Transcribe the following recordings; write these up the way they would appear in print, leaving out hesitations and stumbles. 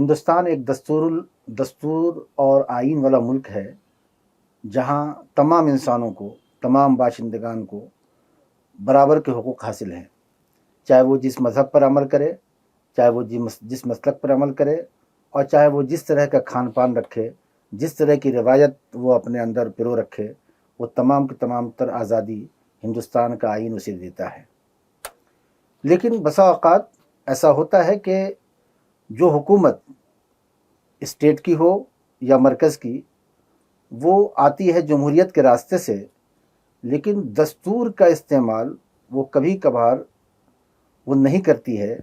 ہندوستان ایک دستور اور آئین والا ملک ہے جہاں تمام انسانوں کو، تمام باشندگان کو برابر کے حقوق حاصل ہیں، چاہے وہ جس مذہب پر عمل کرے، چاہے وہ جس مسلک پر عمل کرے، اور چاہے وہ جس طرح کا کھان پان رکھے، جس طرح کی روایت وہ اپنے اندر پرو رکھے، وہ تمام کی تمام تر آزادی ہندوستان کا آئین اسے دیتا ہے۔ لیکن بسا اوقات ایسا ہوتا ہے کہ جو حکومت اسٹیٹ کی ہو یا مرکز کی، وہ آتی ہے جمہوریت کے راستے سے، لیکن دستور کا استعمال وہ کبھی کبھار وہ نہیں کرتی ہے۔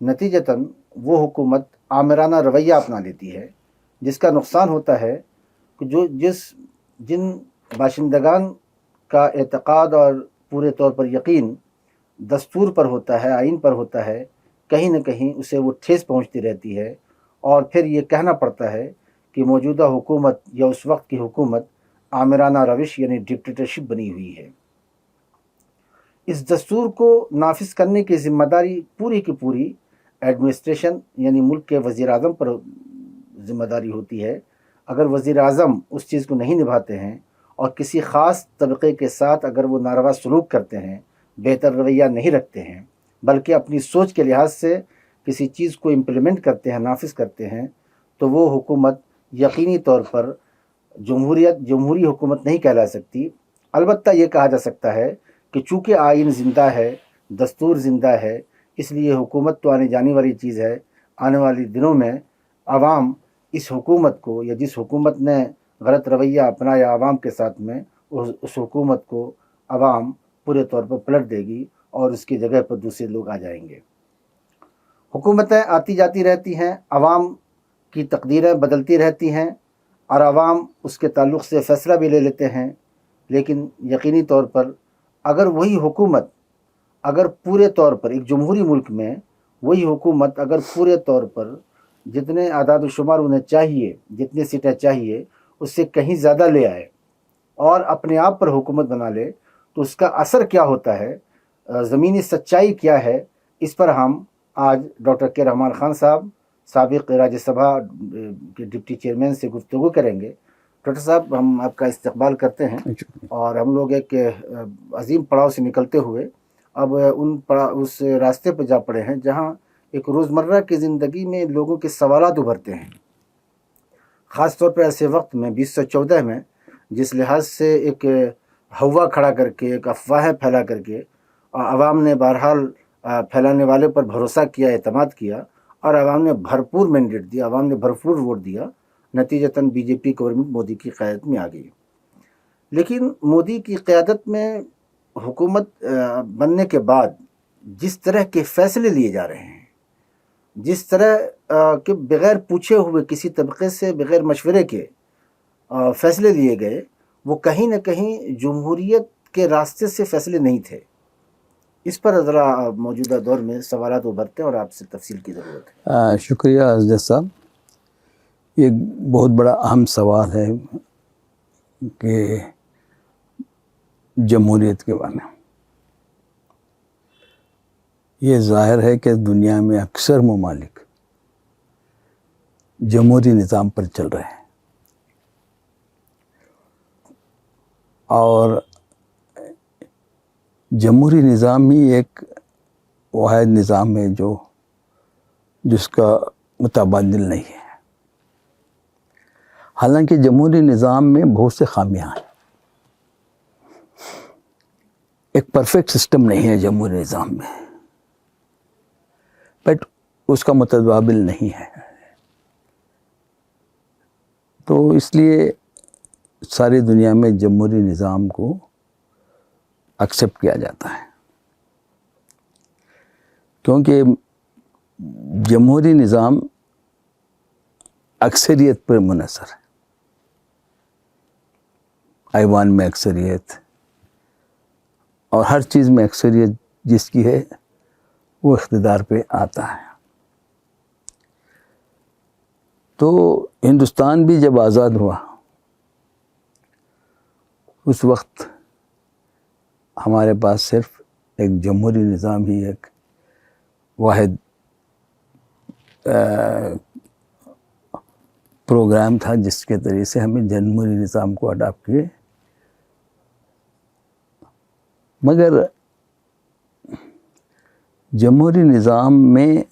نتیجتاً وہ حکومت آمرانہ رویہ اپنا لیتی ہے، جس کا نقصان ہوتا ہے کہ جن باشندگان کا اعتقاد اور پورے طور پر یقین دستور پر ہوتا ہے، آئین پر ہوتا ہے، کہیں نہ کہیں اسے وہ ٹھیس پہنچتی رہتی ہے، اور پھر یہ کہنا پڑتا ہے کہ موجودہ حکومت یا اس وقت کی حکومت آمرانہ روش یعنی ڈکٹیٹرشپ بنی ہوئی ہے۔ اس دستور کو نافذ کرنے کی ذمہ داری پوری کی پوری ایڈمنسٹریشن یعنی ملک کے وزیر اعظم پر ذمہ داری ہوتی ہے۔ اگر وزیر اعظم اس چیز کو نہیں نبھاتے ہیں اور کسی خاص طبقے کے ساتھ اگر وہ ناروا سلوک کرتے ہیں، بہتر رویہ نہیں رکھتے ہیں، بلکہ اپنی سوچ کے لحاظ سے کسی چیز کو امپلیمنٹ کرتے ہیں، نافذ کرتے ہیں، تو وہ حکومت یقینی طور پر جمہوری حکومت نہیں کہلا سکتی۔ البتہ یہ کہا جا سکتا ہے کہ چونکہ آئین زندہ ہے، دستور زندہ ہے، اس لیے حکومت تو آنے جانے والی چیز ہے۔ آنے والی دنوں میں عوام اس حکومت کو، یا جس حکومت نے غلط رویہ اپنایا عوام کے ساتھ میں، اس حکومت کو عوام پورے طور پر پلٹ دے گی اور اس کی جگہ پر دوسرے لوگ آ جائیں گے۔ حکومتیں آتی جاتی رہتی ہیں، عوام کی تقدیریں بدلتی رہتی ہیں، اور عوام اس کے تعلق سے فیصلہ بھی لے لیتے ہیں، لیکن یقینی طور پر اگر وہی حکومت اگر پورے طور پر ایک جمہوری ملک میں وہی حکومت اگر پورے طور پر جتنے اعداد و شمار انہیں چاہیے، جتنی سیٹیں چاہیے، اس سے کہیں زیادہ لے آئے اور اپنے آپ پر حکومت بنا لے، تو اس کا اثر کیا ہوتا ہے، زمینی سچائی کیا ہے، اس پر ہم آج ڈاکٹر کے رحمان خان صاحب، سابق راجیہ سبھا کے ڈپٹی چیئرمین سے گفتگو کریں گے۔ ڈاکٹر صاحب، ہم آپ کا استقبال کرتے ہیں، اور ہم لوگ ایک عظیم پڑاؤ سے نکلتے ہوئے اب اس راستے پہ جا پڑے ہیں جہاں ایک روزمرہ کی زندگی میں لوگوں کے سوالات ابھرتے ہیں، خاص طور پر ایسے وقت میں 2014 میں جس لحاظ سے ایک ہوا کھڑا کر کے، ایک افواہیں پھیلا کر کے عوام نے بہرحال پھیلانے والے پر بھروسہ کیا، اعتماد کیا، اور عوام نے بھرپور مینڈیٹ دیا، عوام نے بھرپور ووٹ دیا، نتیجتاً B J P government Modi کی قیادت میں آ گئی۔ لیکن مودی کی قیادت میں حکومت بننے کے بعد جس طرح کے فیصلے لیے جا رہے ہیں، جس طرح کہ بغیر پوچھے ہوئے کسی طبقے سے بغیر مشورے کے فیصلے لیے گئے، وہ کہیں نہ کہیں جمہوریت کے راستے سے فیصلے نہیں تھے۔ اس پر ذرا موجودہ دور میں سوالات ابھرتے ہیں اور آپ سے تفصیل کی ضرورت ہے۔ شکریہ اسجد صاحب، یہ بہت بڑا اہم سوال ہے کہ جمہوریت کے بارے میں۔ یہ ظاہر ہے کہ دنیا میں اکثر ممالک جمہوری نظام پر چل رہے ہیں، اور جمہوری نظام ہی ایک واحد نظام ہے جس کا متبادل نہیں ہے۔ حالانکہ جمہوری نظام میں بہت سے خامیاں ہیں، ایک پرفیکٹ سسٹم نہیں ہے جمہوری نظام میں، بٹ اس کا متبادل نہیں ہے۔ تو اس لیے ساری دنیا میں جمہوری نظام کو ایکسیپٹ کیا جاتا ہے، کیونکہ جمہوری نظام اکثریت پر منحصر ہے۔ ایوان میں اکثریت اور ہر چیز میں اکثریت جس کی ہے وہ اقتدار پہ آتا ہے۔ تو ہندوستان بھی جب آزاد ہوا، اس وقت ہمارے پاس صرف ایک جمہوری نظام ہی ایک واحد پروگرام تھا جس کے ذریعے سے ہمیں جمہوری نظام کو اڈاپٹ کیے، مگر جمہوری نظام میں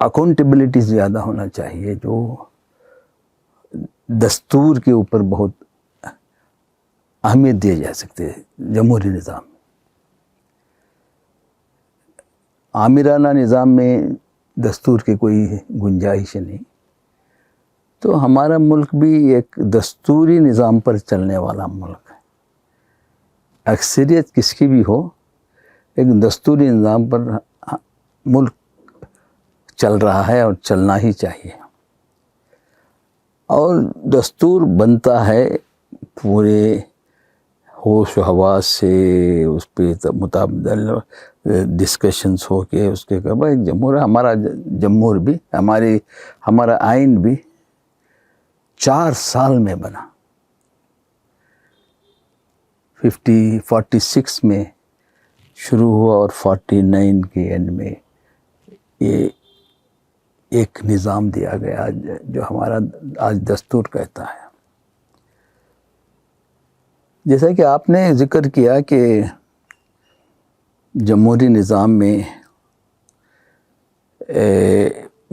اکاؤنٹیبلٹی زیادہ ہونا چاہیے، جو دستور کے اوپر بہت اہمیت دیے جا سکتے ہیں۔ جمہوری نظام آمرانہ نظام میں دستور کی کوئی گنجائش نہیں، تو ہمارا ملک بھی ایک دستوری نظام پر چلنے والا ملک ہے۔ اکثریت کس کی بھی ہو، ایک دستوری نظام پر ملک چل رہا ہے اور چلنا ہی چاہیے، اور دستور بنتا ہے پورے ہوش و حواس سے، اس پہ متبادل ڈسکشنز ہو کے اس کے بعد ایک جمہور، ہمارا جمہور بھی، ہمارا آئین بھی 4 سال میں بنا، 46 میں شروع ہوا اور 49 کے اینڈ میں یہ ایک نظام دیا گیا جو ہمارا آج دستور کہتا ہے۔ جیسا کہ آپ نے ذکر کیا کہ جمہوری نظام میں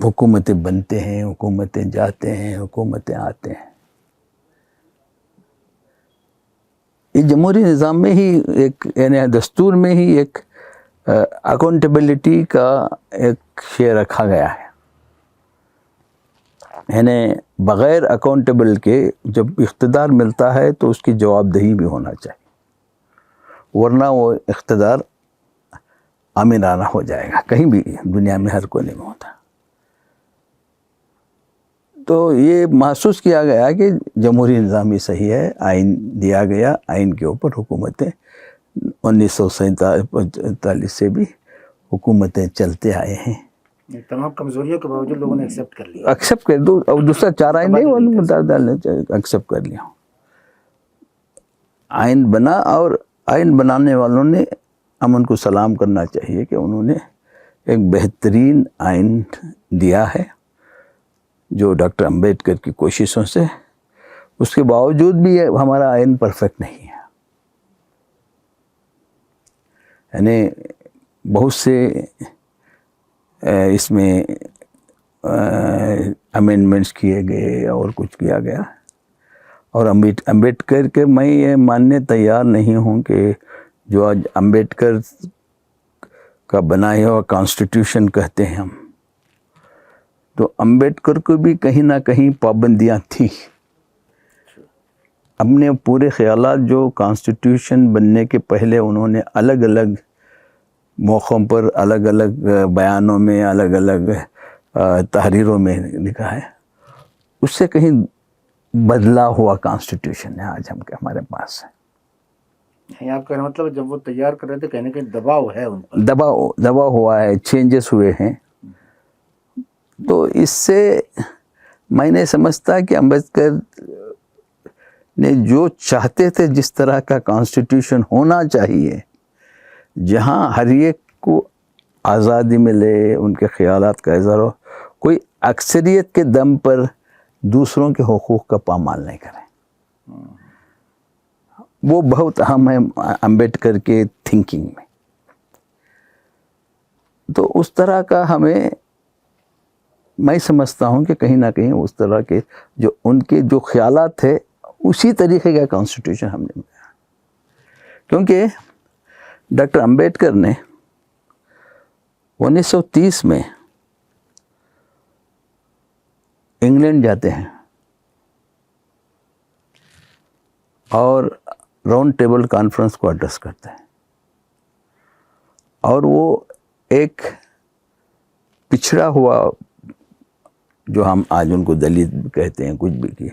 حکومتیں بنتے ہیں، حکومتیں جاتے ہیں، حکومتیں آتے ہیں، یہ جمہوری نظام میں ہی ایک، یعنی دستور میں ہی ایک اکاؤنٹیبلٹی کا ایک شے رکھا گیا ہے، یعنی بغیر اکاؤنٹیبل کے جب اقتدار ملتا ہے تو اس کی جواب دہی بھی ہونا چاہیے، ورنہ وہ اقتدار آمرانہ ہو جائے گا، کہیں بھی دنیا میں ہر کونے میں ہوتا۔ تو یہ محسوس کیا گیا کہ جمہوری نظام ہی صحیح ہے، آئین دیا گیا، آئین کے اوپر حکومتیں 1947 سے بھی حکومتیں چلتے آئے ہیں۔ تمام کمزوریوں کے باوجود لوگوں نے ایکسیپٹ کر دو، اور دوسرا چارہ ہی نہیں، ایکسیپٹ کر لیا، آئین بنا، اور آئین بنانے والوں نے امن کو سلام کرنا چاہیے کہ انہوں نے ایک بہترین آئین دیا ہے، جو ڈاکٹر امبیڈکر کی کوششوں سے، اس کے باوجود بھی ہمارا آئین پرفیکٹ نہیں ہے، یعنی بہت سے اس میں امینڈمنٹس کیے گئے اور کچھ کیا گیا، اور امبیڈکر کے میں یہ ماننے تیار نہیں ہوں کہ جو آج امبیڈکر کا بنایا ہوا کانسٹیٹیوشن کہتے ہیں ہم، تو امبیڈکر کو بھی کہیں نہ کہیں پابندیاں تھیں، اپنے پورے خیالات جو کانسٹیٹیوشن بننے کے پہلے انہوں نے الگ الگ موقعوں پر، الگ الگ بیانوں میں، الگ الگ تحریروں میں لکھا ہے، اس سے کہیں بدلا ہوا کانسٹیٹیوشن ہے آج ہمارے پاس ہے۔ آپ کا مطلب جب وہ تیار کر رہے تھے کہیں نہ کہیں دباؤ ہے، ان پر دباؤ ہوا ہے، چینجز ہوئے ہیں، تو اس سے میں نے سمجھتا کہ امبیڈکر نے جو چاہتے تھے جس طرح کا کانسٹیٹیوشن ہونا چاہیے، جہاں ہر ایک کو آزادی ملے، ان کے خیالات کا اظہار ہو، کوئی اکثریت کے دم پر دوسروں کے حقوق کا پامال نہیں کرے، وہ بہت اہم ہے امبیڈکر کے تھنکنگ میں۔ تو اس طرح کا ہمیں، میں سمجھتا ہوں کہ کہیں نہ کہیں اس طرح کے جو ان کے جو خیالات تھے اسی طریقے کا کانسٹیٹیوشن ہم نے بنایا، کیونکہ ڈاکٹر امبیڈکر نے 1930 میں انگلینڈ جاتے ہیں اور راؤنڈ ٹیبل کانفرنس کو ایڈریس کرتے ہیں، اور وہ ایک پچھڑا ہوا، جو ہم آج ان کو دلت کہتے ہیں، کچھ بھی کیے،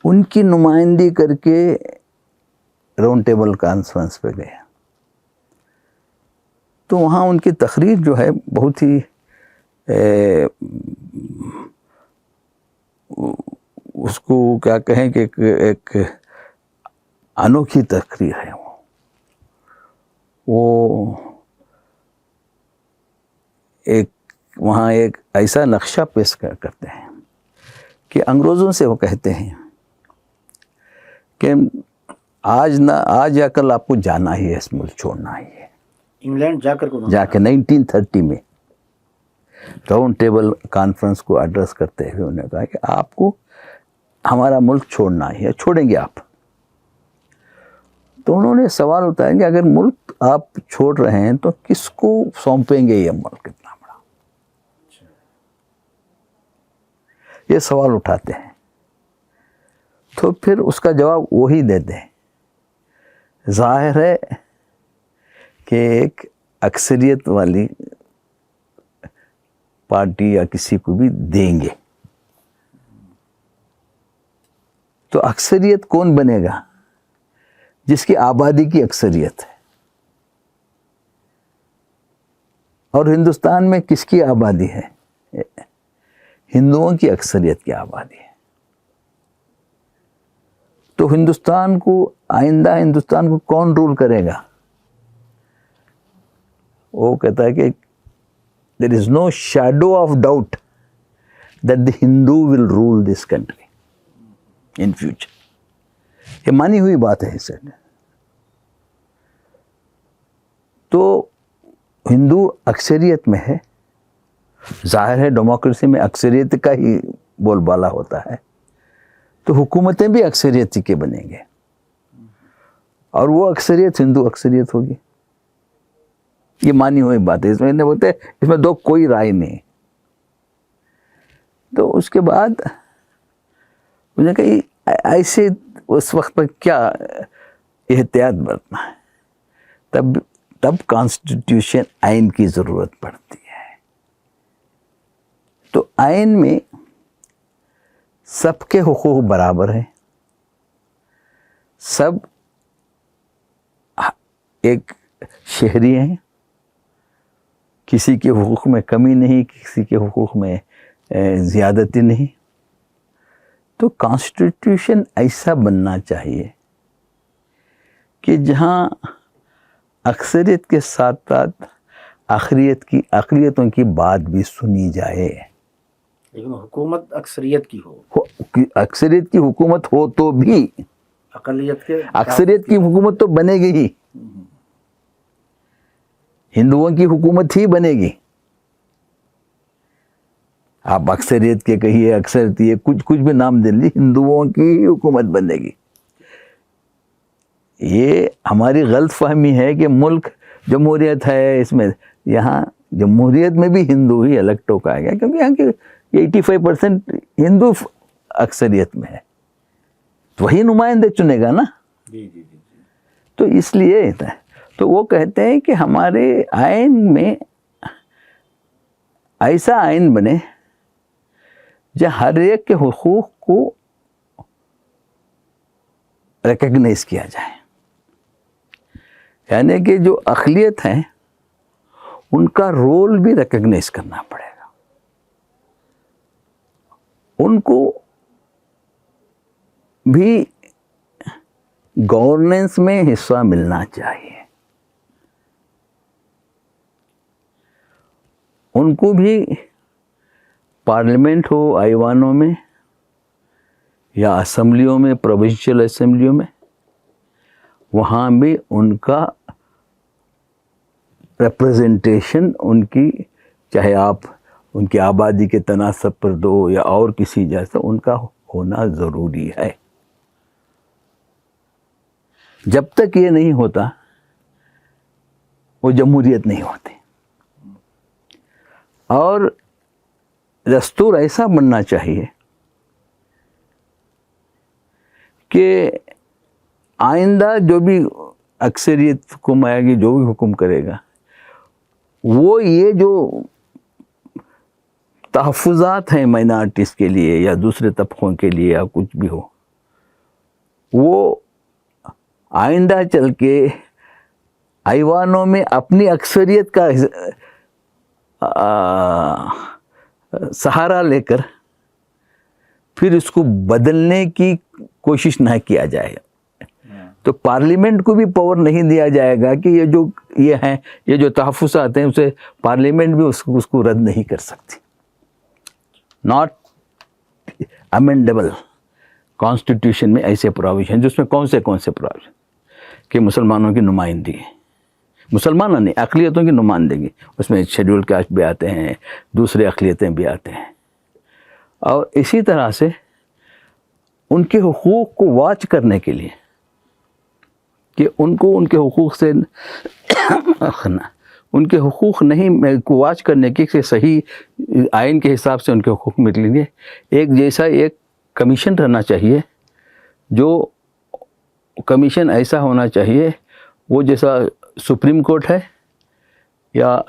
ان کی نمائندگی کر کے راؤنڈ ٹیبل کانفرنس پہ گئے، تو وہاں ان کی تقریر جو ہے بہت ہی اس کو کیا کہیں کہ ایک انوکھی تقریر ہے، وہ ایک وہاں ایک ایسا نقشہ پیش کرتے ہیں کہ انگریزوں سے وہ کہتے ہیں کہ آج یا کل آپ کو جانا ہی ہے، اس ملک چھوڑنا ہی ہے۔ انگلینڈ جا کر جا کے 1930 میں راؤنڈ ٹیبل کانفرنس کو ایڈریس کرتے ہوئے انہوں نے کہا کہ آپ کو ہمارا ملک چھوڑنا ہی ہے، چھوڑیں گے آپ؟ تو انہوں نے سوال اٹھایا کہ اگر ملک آپ چھوڑ رہے ہیں تو کس کو سونپیں گے یہ ملک اتنا بڑا؟ یہ سوال اٹھاتے ہیں، تو پھر اس کا جواب وہی دیتے ہیں۔ ظاہر ہے کہ ایک اکثریت والی پارٹی یا کسی کو بھی دیں گے، تو اکثریت کون بنے گا؟ جس کی آبادی کی اکثریت ہے۔ اور ہندوستان میں کس کی آبادی ہے؟ ہندوؤں کی اکثریت کی آبادی ہے۔ تو ہندوستان کو آئندہ ہندوستان کو کون رول کرے گا؟ وہ کہتا ہے کہ there is no shadow of doubt that the Hindu will rule this country in future. یہ مانی ہوئی بات ہے اس سے۔ تو ہندو اکثریت میں ہے، ظاہر ہے ڈیموکریسی میں اکثریت کا ہی بول بالا ہوتا ہے، تو حکومتیں بھی اکثریت کے بنیں گے، اور وہ اکثریت ہندو اکثریت ہوگی۔ یہ مانی ہوئی بات ہے، اس میں بولتے ہیں اس میں دو کوئی رائے نہیں۔ تو اس کے بعد مجھے کہی ایسے اس وقت پر کیا احتیاط برتنا ہے؟ تب کانسٹیٹیوشن آئین کی ضرورت پڑتی ہے۔ تو آئین میں سب کے حقوق برابر ہیں، سب ایک شہری ہیں، کسی کے حقوق میں کمی نہیں، کسی کے حقوق میں زیادتی نہیں۔ تو کانسٹیٹیوشن ایسا بننا چاہیے کہ جہاں اکثریت کے ساتھ ساتھ اقلیتوں کی بات بھی سنی جائے، لیکن حکومت اکثریت کی ہو۔ اکثریت کی حکومت ہو تو بھی اکثریت کی حکومت تو بنے گی ہی، ہندوؤں کی حکومت ہی بنے گی۔ آپ اکثریت کے کہیے، اکثریت یہ کچھ بھی نام دے لیجیے، ہندوؤں کی ہی حکومت بنے گی۔ یہ ہماری غلط فہمی ہے کہ ملک جمہوریت ہے، اس میں یہاں جمہوریت میں بھی ہندو ہی الیکٹ ہو پائے گا، کیونکہ یہاں کی 85% ہندو اکثریت میں ہے، تو وہی نمائندے چنے گا نا۔ تو اس لیے تو وہ کہتے ہیں کہ ہمارے آئین میں ایسا آئین بنے جہاں ہر ایک کے حقوق کو ریکگنائز کیا جائے، یعنی کہ جو اقلیت ہیں ان کا رول بھی ریکگنائز کرنا پڑے گا، ان کو بھی گورننس میں حصہ ملنا چاہیے، ان کو بھی پارلیمنٹ ہو، ایوانوں میں یا اسمبلیوں میں، پروونشل اسمبلیوں میں، وہاں بھی ان کا ریپرزنٹیشن ان کی، چاہے آپ ان کی آبادی کے تناسب پر دو یا اور کسی جیسا، ان کا ہونا ضروری ہے۔ جب تک یہ نہیں ہوتا وہ جمہوریت نہیں ہوتی۔ اور دستور ایسا بننا چاہیے کہ آئندہ جو بھی اکثریت حکم آئے گی، جو بھی حکم کرے گا، وہ یہ جو تحفظات ہیں مائنارٹیز کے لیے یا دوسرے طبقوں کے لیے یا کچھ بھی ہو، وہ آئندہ چل کے ایوانوں میں اپنی اکثریت کا سہارا لے کر پھر اس کو بدلنے کی کوشش نہ کیا جائے۔ تو پارلیمنٹ کو بھی پاور نہیں دیا جائے گا کہ یہ جو یہ ہیں, یہ جو تحفظات ہیں اسے پارلیمنٹ بھی اس کو رد نہیں کر سکتی. ناٹ امینڈیبل. کانسٹیٹیوشن میں ایسے پروویژن, جس میں کون سے پروویژن کہ مسلمانوں کی نمائندگی, مسلمانوں نہیں اقلیتوں کی نمائندگی, اس میں شیڈول کاسٹ بھی آتے ہیں, دوسرے اقلیتیں بھی آتے ہیں, اور اسی طرح سے ان کے حقوق کو واچ کرنے کے لیے کہ ان کو ان کے حقوق سے ان کے حقوق نہیں کو واچ کرنے کی کہ صحیح آئین کے حساب سے ان کے حقوق ملیں گے, ایک جیسا ایک کمیشن رہنا چاہیے. جو کمیشن ایسا ہونا چاہیے وہ جیسا سپریم کورٹ ہے یا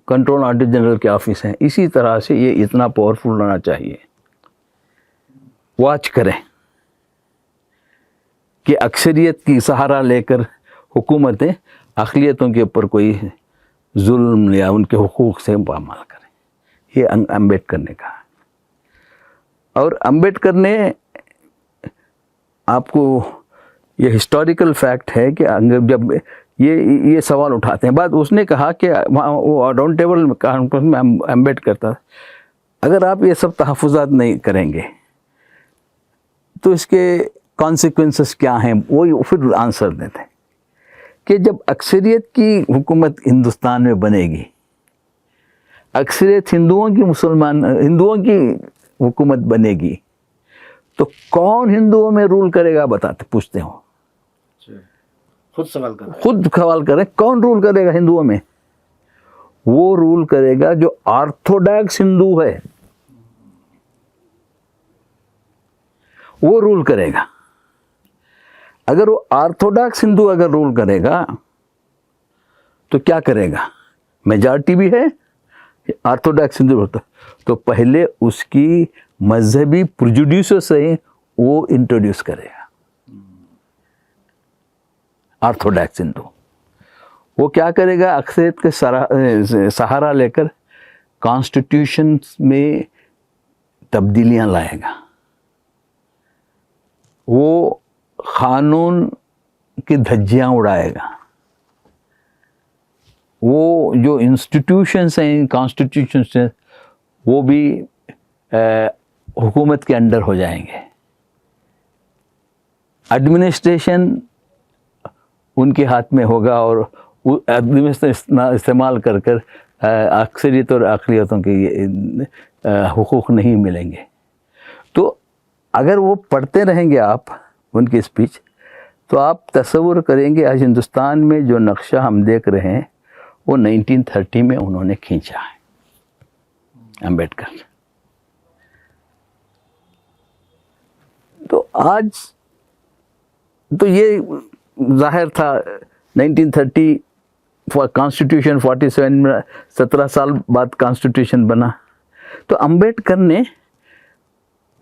کنٹرول آڈیٹر جنرل کے آفس ہیں, اسی طرح سے یہ اتنا پاورفل ہونا چاہیے. واچ کریں کہ اکثریت کی سہارا لے کر حکومتیں اقلیتوں کے اوپر کوئی ظلم یا ان کے حقوق سے پامال کریں. یہ امبیڈکر نے کہا. اور امبیڈکر نے آپ کو یہ ہسٹوریکل فیکٹ ہے کہ جب یہ سوال اٹھاتے ہیں, بعد اس نے کہا کہ وہ راؤنڈ ٹیبل میں امبیڈکر تھا, اگر آپ یہ سب تحفظات نہیں کریں گے تو اس کے کانسیکوینسز کیا ہیں, وہ پھر آنسر دیتے ہیں کہ جب اکثریت کی حکومت ہندوستان میں بنے گی, اکثریت ہندوؤں کی حکومت بنے گی, تو کون ہندوؤں میں رول کرے گا پوچھتے ہوں. خود سوال کریں کون رول کرے گا ہندوؤں میں؟ وہ رول کرے گا جو آرتھوڈاکس ہندو ہے, وہ رول کرے گا. اگر وہ آرتھوڈاکس ہندو اگر رول کرے گا تو کیا کرے گا؟ میجارٹی بھی ہے آرتھوڈاکس ہندو ہوتا, تو پہلے اس کی مذہبی پرجوڈیوسز سے وہ انٹروڈیوس کرے گا. آرتھوڈاکس ہندو وہ کیا کرے گا؟ اکثریت کے سہارا لے کر کانسٹیٹیوشن میں تبدیلیاں لائے گا. وہ قانون کی دھجیاں اڑائے گا. وہ جو انسٹیٹیوشنس ہیں, کانسٹیٹیوشنس ہیں, وہ بھی حکومت کے انڈر ہو جائیں گے. ایڈمنسٹریشن ان کے ہاتھ میں ہوگا, اور ایڈمنسٹریشن استعمال کر اکثریت اور اقلیتوں کے حقوق نہیں ملیں گے. تو اگر وہ پڑھتے رہیں گے آپ ان کی اسپیچ, تو آپ تصور کریں گے آج ہندوستان میں جو نقشہ ہم دیکھ رہے ہیں وہ 1930 میں انہوں نے کھینچا ہے امبیڈکر. تو آج تو یہ ظاہر تھا 1930 کانسٹیٹیوشن 47 میں 17 سال بعد کانسٹیٹیوشن بنا. تو امبیڈکر نے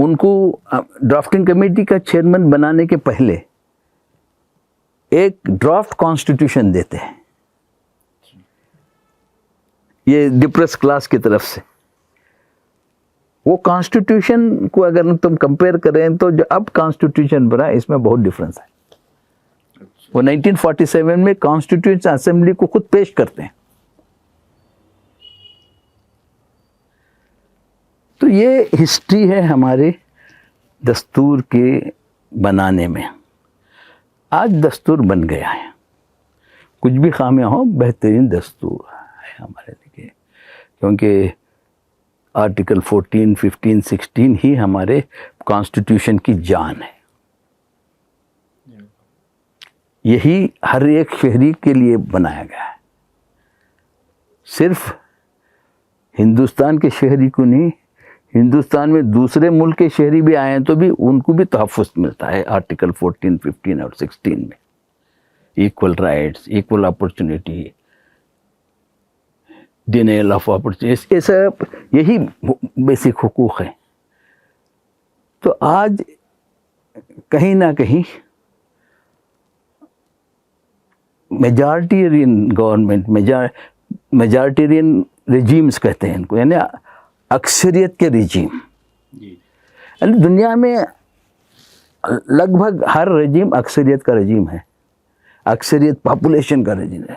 ان کو ڈرافٹنگ کمیٹی کا چیئرمین بنانے کے پہلے ایک ڈرافٹ کانسٹیٹیوشن دیتے ہیں, یہ ڈپریس کلاس کی طرف سے. وہ کانسٹیٹیوشن کو اگر تم کمپیئر کریں تو جو اب کانسٹیٹیوشن بنا اس میں بہت ڈفرینس ہے. وہ 1947 میں کانسٹیٹیوشن اسمبلی کو خود پیش کرتے ہیں. تو یہ ہسٹری ہے ہمارے دستور کے بنانے میں. آج دستور بن گیا ہے, کچھ بھی خامیاں ہوں بہترین دستور ہے ہمارے لیے, کیونکہ آرٹیکل 14, 15, 16 ہی ہمارے کانسٹیٹیوشن کی جان ہے. یہی ہر ایک شہری کے لیے بنایا گیا ہے, صرف ہندوستان کے شہری کو نہیں, ہندوستان میں دوسرے ملک کے شہری بھی آئے ہیں تو بھی ان کو بھی تحفظ ملتا ہے آرٹیکل 14, 15 اور 16 میں. Equal rights, equal opportunity, Daniel of opportunity, یہ سب یہی بیسک حقوق ہیں. تو آج کہیں نہ کہیں میجارٹیرین گورنمنٹ, میجارٹیرین رجیمز کہتے ہیں ان کو, یعنی اکثریت کے رجیم. یعنی دنیا میں لگ بھگ ہر رجیم اکثریت کا رجیم ہے, اکثریت پاپولیشن کا رجیم ہے.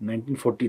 1940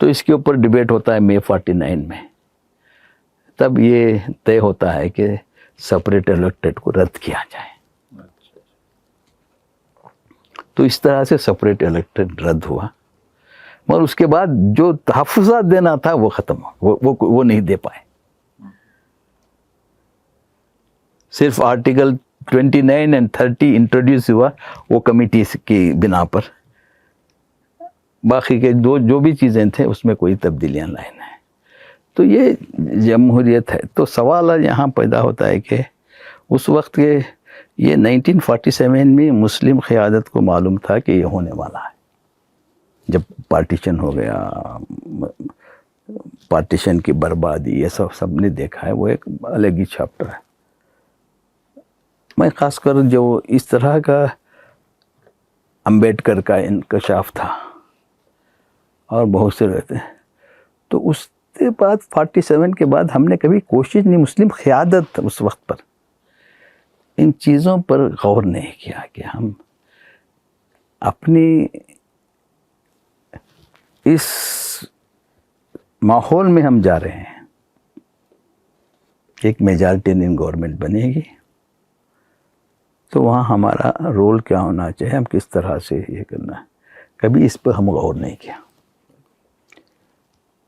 تو اس کے اوپر ڈبیٹ ہوتا ہے مئی 49 میں. تب یہ طے ہوتا ہے کہ سپریٹ الیکٹڈ کو رد کیا جائے. تو اس طرح سے سپریٹ الیکٹڈ رد ہوا، مگر اس کے بعد جو تحفظات دینا تھا وہ ختم ہو، وہ نہیں دے پائے. صرف آرٹیکل 29 اور 30 انٹروڈیوس ہوا وہ کمیٹی کی بنا پر، باقی کے جو بھی چیزیں تھے اس میں کوئی تبدیلیاں لائے نہیں. تو یہ جمہوریت ہے. تو سوال یہاں پیدا ہوتا ہے کہ اس وقت کے یہ 1947 میں مسلم قیادت کو معلوم تھا کہ یہ ہونے والا ہے. جب پارٹیشن ہو گیا، پارٹیشن کی بربادی، یہ سب نے دیکھا ہے، وہ ایک الگ ہی چیپٹر ہے. میں خاص کر جو اس طرح کا امبیڈکر کا انکشاف تھا اور بہت سے رہتے ہیں، تو اس کے بعد 47 کے بعد ہم نے کبھی کوشش نہیں، مسلم قیادت اس وقت پر ان چیزوں پر غور نہیں کیا کہ ہم اپنی اس ماحول میں ہم جا رہے ہیں، ایک میجارٹینین گورنمنٹ بنے گی تو وہاں ہمارا رول کیا ہونا چاہیے، ہم کس طرح سے یہ کرنا ہے. کبھی اس پر ہم غور نہیں کیا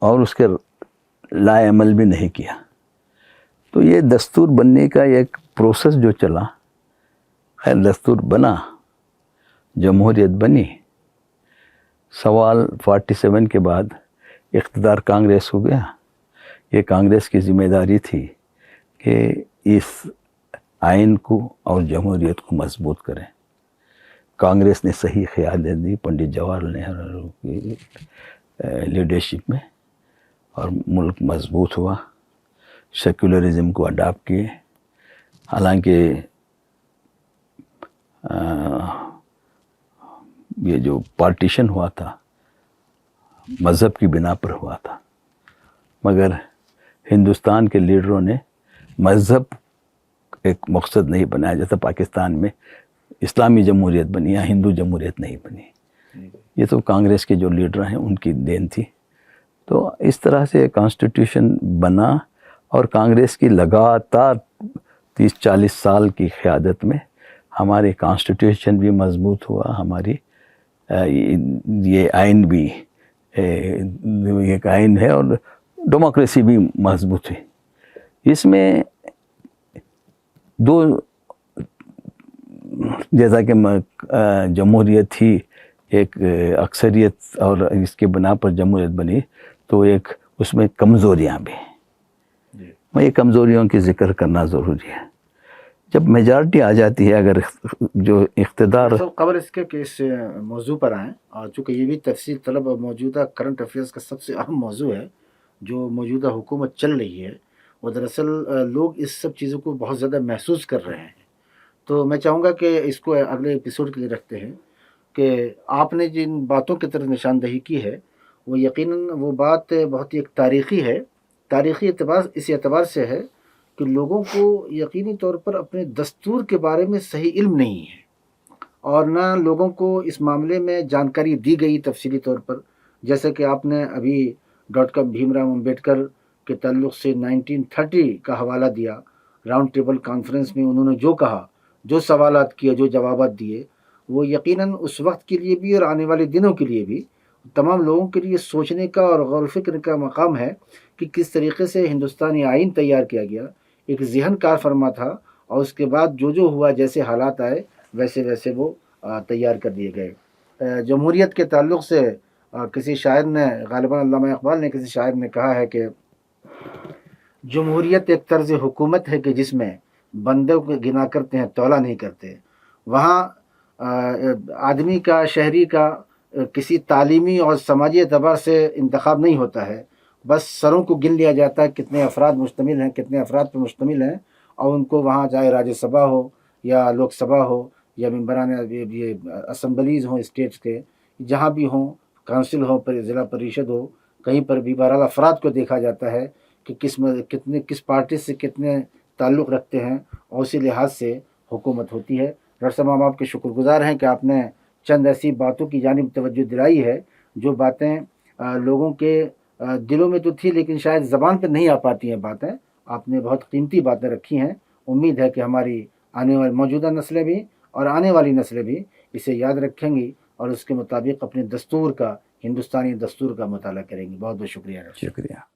اور اس کے لائے عمل بھی نہیں کیا. تو یہ دستور بننے کا ایک پروسیس جو چلا، خیر دستور بنا، جمہوریت بنی. سوال 47 کے بعد اقتدار کانگریس ہو گیا. یہ کانگریس کی ذمہ داری تھی کہ اس آئین کو اور جمہوریت کو مضبوط کریں. کانگریس نے صحیح قیادت دی پنڈت جواہر لال نہرو کی لیڈرشپ میں، اور ملک مضبوط ہوا. سیکولرزم کو اڈاپٹ کیے. حالانکہ یہ جو پارٹیشن ہوا تھا مذہب کی بنا پر ہوا تھا، مگر ہندوستان کے لیڈروں نے مذہب ایک مقصد نہیں بنایا. جیسا پاکستان میں اسلامی جمہوریت بنی یا ہندو جمہوریت نہیں بنی، یہ تو کانگریس کے جو لیڈر ہیں ان کی دین تھی. تو اس طرح سے کانسٹیٹیوشن بنا، اور کانگریس کی لگاتار 30-40 سال کی قیادت میں ہماری کانسٹیٹیوشن بھی مضبوط ہوا، ہماری یہ آئین بھی ایک آئین ہے، اور ڈیموکریسی بھی مضبوط ہے. اس میں دو، جیسا کہ جمہوریت تھی ایک اکثریت اور اس کے بنا پر جمہوریت بنی، تو ایک اس میں کمزوریاں بھی ہیں. میں یہ کمزوریوں کی ذکر کرنا ضروری ہے. جب میجارٹی آ جاتی ہے، اگر جو اقتدار، قبل اس کے کہ اس موضوع پر آئیں، اور چونکہ یہ بھی تفصیل طلب اور موجودہ کرنٹ افیئرس کا سب سے اہم موضوع ہے، جو موجودہ حکومت چل رہی ہے، وہ دراصل لوگ اس سب چیزوں کو بہت زیادہ محسوس کر رہے ہیں. تو میں چاہوں گا کہ اس کو اگلے ایپیسوڈ کے لیے رکھتے ہیں کہ آپ نے جن باتوں کی طرف نشاندہی کی ہے، وہ یقیناً وہ بات بہت ہی ایک تاریخی ہے. تاریخی اعتبار اس اعتبار سے ہے کہ لوگوں کو یقینی طور پر اپنے دستور کے بارے میں صحیح علم نہیں ہے، اور نہ لوگوں کو اس معاملے میں جانکاری دی گئی تفصیلی طور پر. جیسے کہ آپ نے ابھی ڈاکٹر بھیم راؤ امبیڈکر کے تعلق سے 1930 کا حوالہ دیا. راؤنڈ ٹیبل کانفرنس میں انہوں نے جو کہا، جو سوالات کیے، جو جوابات دیے، وہ یقیناً اس وقت کے لیے بھی اور آنے والے دنوں کے لیے بھی تمام لوگوں کے لیے سوچنے کا اور غور و فکر کا مقام ہے کہ کس طریقے سے ہندوستانی آئین تیار کیا گیا. ایک ذہن کار فرما تھا، اور اس کے بعد جو جو ہوا، جیسے حالات آئے ویسے ویسے وہ تیار کر دیے گئے. جمہوریت کے تعلق سے کسی شاعر نے، غالباً علامہ اقبال نے، کسی شاعر نے کہا ہے کہ جمہوریت ایک طرز حکومت ہے کہ جس میں بندوں کو گنا کرتے ہیں، تولا نہیں کرتے. وہاں آدمی کا، شہری کا کسی تعلیمی اور سماجی اعتبار سے انتخاب نہیں ہوتا ہے، بس سروں کو گن لیا جاتا ہے کتنے افراد مشتمل ہیں، کتنے افراد پر مشتمل ہیں، اور ان کو وہاں چاہے راجیہ سبھا ہو یا لوک سبھا ہو یا ممبران یہ اسمبلیز ہوں اسٹیٹس کے، جہاں بھی ہوں، کونسل ہو، ضلع پریشد ہو، کہیں پر بھی بہرحال افراد کو دیکھا جاتا ہے کہ کس پارٹی سے کتنے تعلق رکھتے ہیں، اور اسی لحاظ سے حکومت ہوتی ہے. ڈاکٹر صاحب، ہم آپ کے شکر گزار ہیں کہ آپ نے چند ایسی باتوں کی جانب توجہ دلائی ہے جو باتیں لوگوں کے دلوں میں تو تھی لیکن شاید زبان پہ نہیں آ پاتی ہیں باتیں. آپ نے بہت قیمتی باتیں رکھی ہیں. امید ہے کہ ہماری آنے والی موجودہ نسلیں بھی اور آنے والی نسلیں بھی اسے یاد رکھیں گی اور اس کے مطابق اپنے دستور کا، ہندوستانی دستور کا مطالعہ کریں گی. بہت بہت شکریہ. شکریہ.